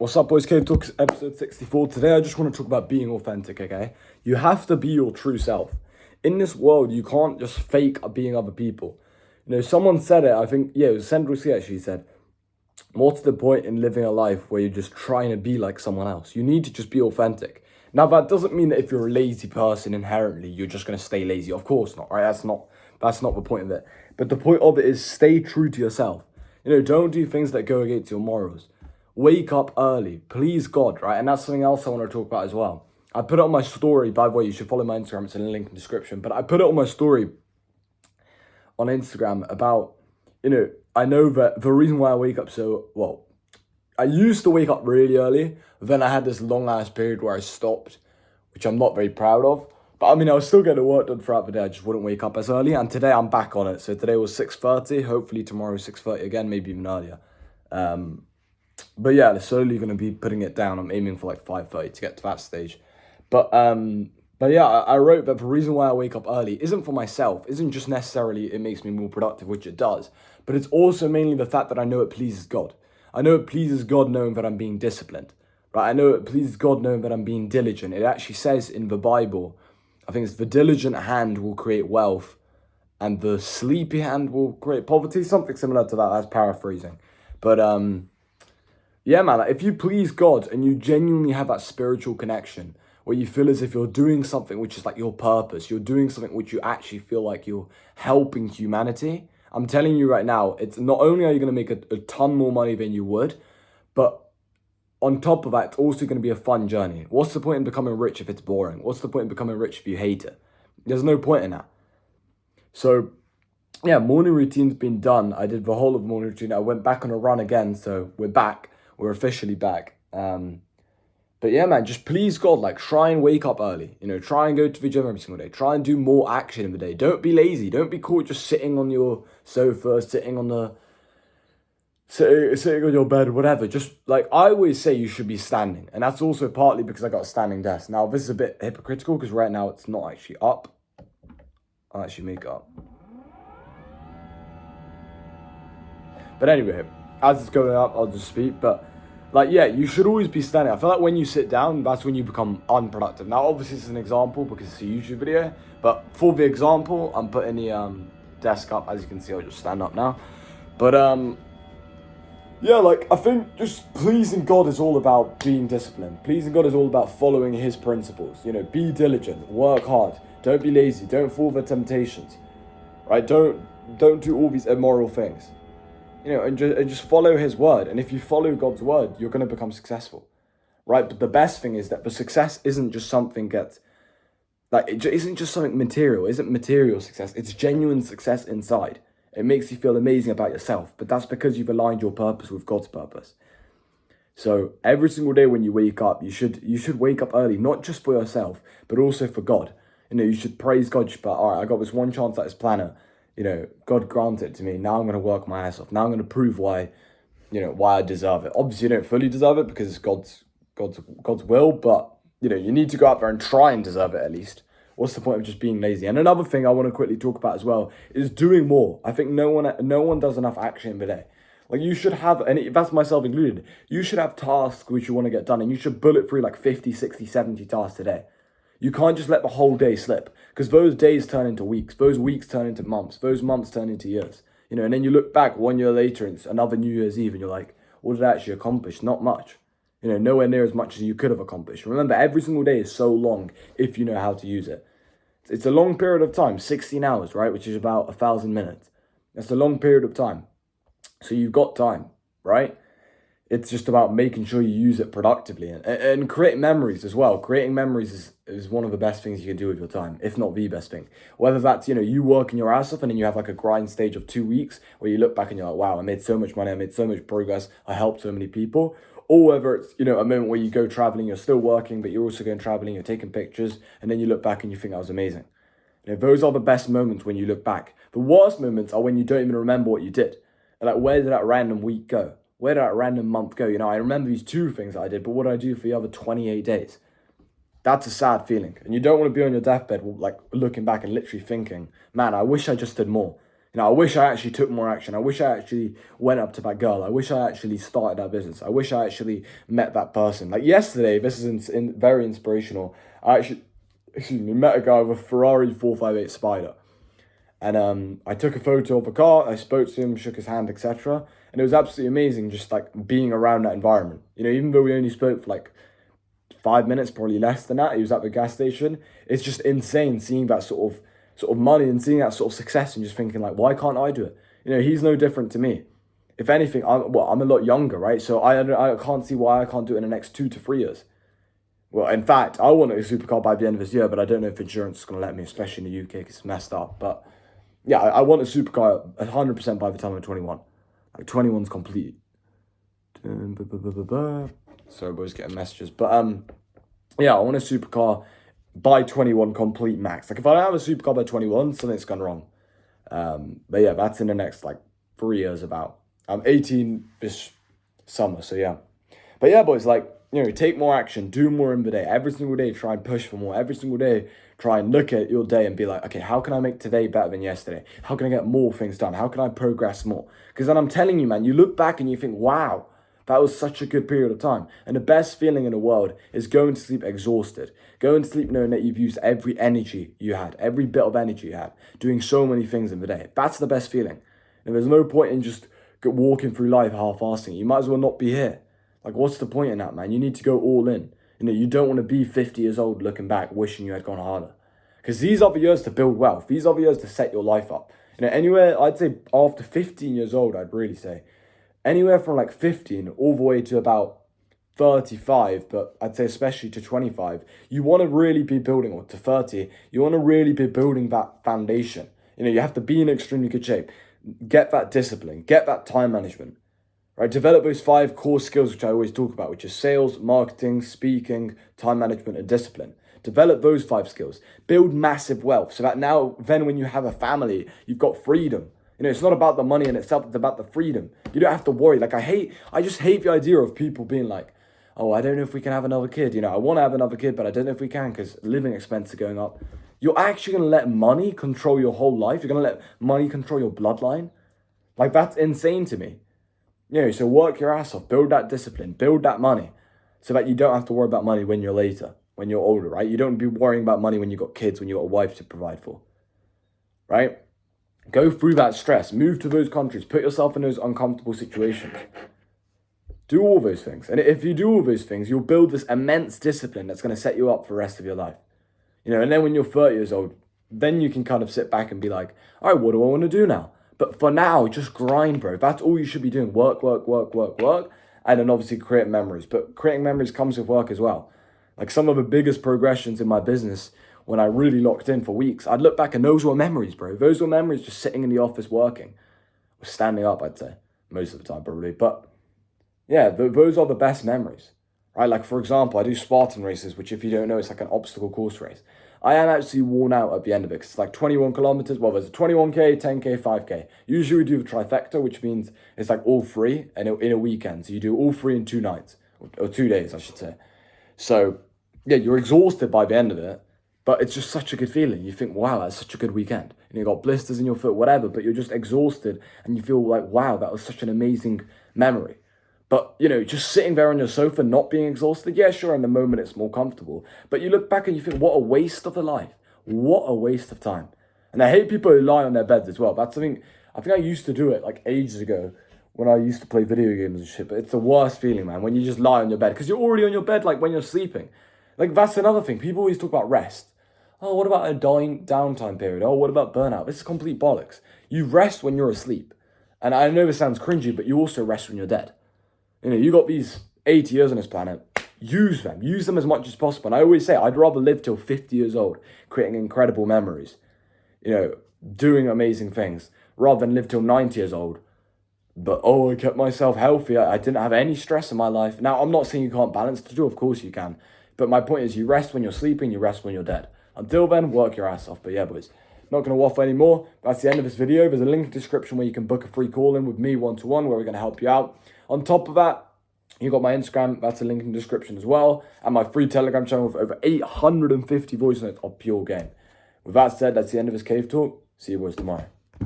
What's up, boys? Cave Talks, episode 64. Today, I just want to talk about being authentic, okay? You have to be your true self. In this world, you can't just fake being other people. Someone said it, I think, yeah, it was Sandro C actually said, what's the point in living a life where you're just trying to be like someone else? You need to just be authentic. Now, that doesn't mean that if you're a lazy person inherently, you're just going to stay lazy. Of course not, right? That's not the point of it. But the point of it is stay true to yourself. Don't do things that go against your morals. Wake up early, please God, right? And that's something else I want to talk about as well. I put it on my story, by the way, you should follow my Instagram, it's in the link in the description. But I put it on my story on Instagram about, I know that the reason why I wake up I used to wake up really early, then I had this long ass period where I stopped, which I'm not very proud of. But I mean, I was still getting the work done throughout the day, I just wouldn't wake up as early. And today I'm back on it. So today was 6:30, hopefully tomorrow 6:30 again, maybe even earlier. But yeah, they're slowly going to be putting it down. I'm aiming for like 5:30 to get to that stage. But yeah, I wrote that the reason why I wake up early isn't for myself, isn't just necessarily it makes me more productive, which it does, but it's also mainly the fact that I know it pleases God. I know it pleases God knowing that I'm being disciplined, right? I know it pleases God knowing that I'm being diligent. It actually says in the Bible, I think it's the diligent hand will create wealth and the sleepy hand will create poverty, something similar to that. That's paraphrasing. But yeah, man, like, if you please God and you genuinely have that spiritual connection where you feel as if you're doing something which is like your purpose, you're doing something which you actually feel like you're helping humanity, I'm telling you right now, it's not only are you going to make a ton more money than you would, but on top of that, it's also going to be a fun journey. What's the point in becoming rich if it's boring? What's the point in becoming rich if you hate it? There's no point in that. So yeah, morning routine's been done. I did the whole of morning routine. I went back on a run again, so we're back. We're officially back. But yeah, man, just please God, like try and wake up early. Try and go to the gym every single day. Try and do more action in the day. Don't be lazy. Don't be caught just sitting on your sofa, sitting on your bed, whatever. Just like I always say, you should be standing, and that's also partly because I got a standing desk. Now this is a bit hypocritical because right now it's not actually up. I'll actually make it up. But anyway, as it's going up, I'll just speak. But like, yeah, you should always be standing. I feel like when you sit down, that's when you become unproductive. Now, obviously, it's an example because it's a YouTube video. But for the example, I'm putting the desk up. As you can see, I'll just stand up now. But yeah, like I think just pleasing God is all about being disciplined. Pleasing God is all about following His principles. Be diligent, work hard, don't be lazy, don't fall for temptations, right? Don't do all these immoral things. And just follow His word. And if you follow God's word, you're going to become successful, right? But the best thing is that the success isn't just something it isn't just something material. It isn't material success. It's genuine success inside. It makes you feel amazing about yourself, but that's because you've aligned your purpose with God's purpose. So every single day when you wake up, you should wake up early, not just for yourself, but also for God. You should praise God. But all right, I got this one chance at this planet. God granted it to me. Now I'm going to work my ass off. Now I'm going to prove why I deserve it. Obviously, you don't fully deserve it because it's God's will, but you need to go out there and try and deserve it at least. What's the point of just being lazy? And another thing I want to quickly talk about as well is doing more. I think no one does enough action in the day. Like you should have, and that's myself included, you should have tasks which you want to get done and you should bullet through like 50, 60, 70 tasks a day. You can't just let the whole day slip because those days turn into weeks, those weeks turn into months, those months turn into years. And then you look back 1 year later and it's another New Year's Eve and you're like, what did I actually accomplish? Not much. Nowhere near as much as you could have accomplished. Remember, every single day is so long if you know how to use it. It's a long period of time, 16 hours, right? Which is about 1,000 minutes. That's a long period of time. So you've got time, right? It's just about making sure you use it productively and create memories as well. Creating memories is one of the best things you can do with your time, if not the best thing. Whether that's, you working your ass off and then you have like a grind stage of 2 weeks where you look back and you're like, wow, I made so much money, I made so much progress, I helped so many people. Or whether it's, a moment where you go traveling, you're still working, but you're also going traveling, you're taking pictures, and then you look back and you think that was amazing. Those are the best moments when you look back. The worst moments are when you don't even remember what you did. And like, where did that random week go? Where did that random month go? I remember these 2 things that I did, but what did I do for the other 28 days? That's a sad feeling. And you don't want to be on your deathbed, like looking back and literally thinking, man, I wish I just did more. I wish I actually took more action. I wish I actually went up to that girl. I wish I actually started that business. I wish I actually met that person. Like yesterday, this is very inspirational. I actually, met a guy with a Ferrari 458 Spider. And I took a photo of the car, I spoke to him, shook his hand, etc. And it was absolutely amazing just like being around that environment. Even though we only spoke for like 5 minutes, probably less than that, he was at the gas station. It's just insane seeing that sort of money and seeing that sort of success and just thinking like, why can't I do it? He's no different to me. If anything, I'm a lot younger, right? So I can't see why I can't do it in the next 2 to 3 years. Well, in fact, I want a supercar by the end of this year, but I don't know if insurance is going to let me, especially in the UK, because it's messed up. But yeah, I want a supercar 100% by the time I'm 21. Like 21's complete. Sorry, boys, getting messages. But yeah, I want a supercar by 21 complete max. Like if I don't have a supercar by 21, something's gone wrong. But yeah, that's in the next like 3 years about. I'm 18 this summer, so yeah. But yeah, boys, like, take more action, do more in the day. Every single day, try and push for more. Every single day, try and look at your day and be like, okay, how can I make today better than yesterday? How can I get more things done? How can I progress more? Because then I'm telling you, man, you look back and you think, wow, that was such a good period of time. And the best feeling in the world is going to sleep exhausted. Going to sleep knowing that you've used every energy you had, every bit of energy you had, doing so many things in the day. That's the best feeling. And there's no point in just walking through life half-assing. You might as well not be here. Like, what's the point in that, man? You need to go all in. You don't want to be 50 years old looking back, wishing you had gone harder. Because these are the years to build wealth. These are the years to set your life up. Anywhere, I'd say after 15 years old, I'd really say. Anywhere from like 15 all the way to about 35, but I'd say especially to 25, you want to really be building, or to 30, you want to really be building that foundation. You have to be in extremely good shape. Get that discipline. Get that time management. Right, develop those 5 core skills which I always talk about, which is sales, marketing, speaking, time management, and discipline. Develop those 5 skills. Build massive wealth so that then when you have a family, you've got freedom. It's not about the money in itself, it's about the freedom. You don't have to worry. Like I just hate the idea of people being like, oh, I don't know if we can have another kid. I want to have another kid, but I don't know if we can because living expenses are going up. You're actually going to let money control your whole life? You're going to let money control your bloodline? Like, that's insane to me. So work your ass off, build that discipline, build that money so that you don't have to worry about money when you're later, when you're older, right? You don't be worrying about money when you've got kids, when you've got a wife to provide for, right? Go through that stress, move to those countries, put yourself in those uncomfortable situations. Do all those things. And if you do all those things, you'll build this immense discipline that's going to set you up for the rest of your life. And then when you're 30 years old, then you can kind of sit back and be like, all right, what do I want to do now? But for now, just grind, bro. That's all you should be doing. Work. And then obviously create memories. But creating memories comes with work as well. Like some of the biggest progressions in my business, when I really locked in for weeks, I'd look back and those were memories, bro. Those were memories just sitting in the office working. Or standing up, I'd say. Most of the time, probably. But yeah, those are the best memories. Right? Like, for example, I do Spartan races, which if you don't know, it's like an obstacle course race. I am actually worn out at the end of it because it's like 21 kilometers. Well, there's a 21K, 10K, 5K. Usually we do the trifecta, which means it's like all 3 and in a weekend. So you do all 3 in 2 nights, or 2 days, I should say. So yeah, you're exhausted by the end of it, but it's just such a good feeling. You think, wow, that's such a good weekend. And you've got blisters in your foot, whatever, but you're just exhausted and you feel like, wow, that was such an amazing memory. But, just sitting there on your sofa, not being exhausted, yeah, sure, in the moment it's more comfortable. But you look back and you think, what a waste of a life. What a waste of time. And I hate people who lie on their beds as well. That's something, I think I used to do it like ages ago when I used to play video games and shit. But it's the worst feeling, man, when you just lie on your bed. Because you're already on your bed, like, when you're sleeping. Like, that's another thing. People always talk about rest. Oh, what about a downtime period? Oh, what about burnout? This is complete bollocks. You rest when you're asleep. And I know this sounds cringy, but you also rest when you're dead. You got these 80 years on this planet. Use them as much as possible. And I always say, I'd rather live till 50 years old, creating incredible memories, doing amazing things, rather than live till 90 years old. But, I kept myself healthy. I didn't have any stress in my life. Now, I'm not saying you can't balance the two. Of course you can. But my point is, you rest when you're sleeping, you rest when you're dead. Until then, work your ass off. But yeah, boys, not going to waffle anymore. That's the end of this video. There's a link in the description where you can book a free call in with me one-to-one, where we're going to help you out. On top of that, you got my Instagram, that's a link in the description as well, and my free Telegram channel with over 850 voice notes of pure game. With that said, that's the end of this cave talk. See you boys tomorrow.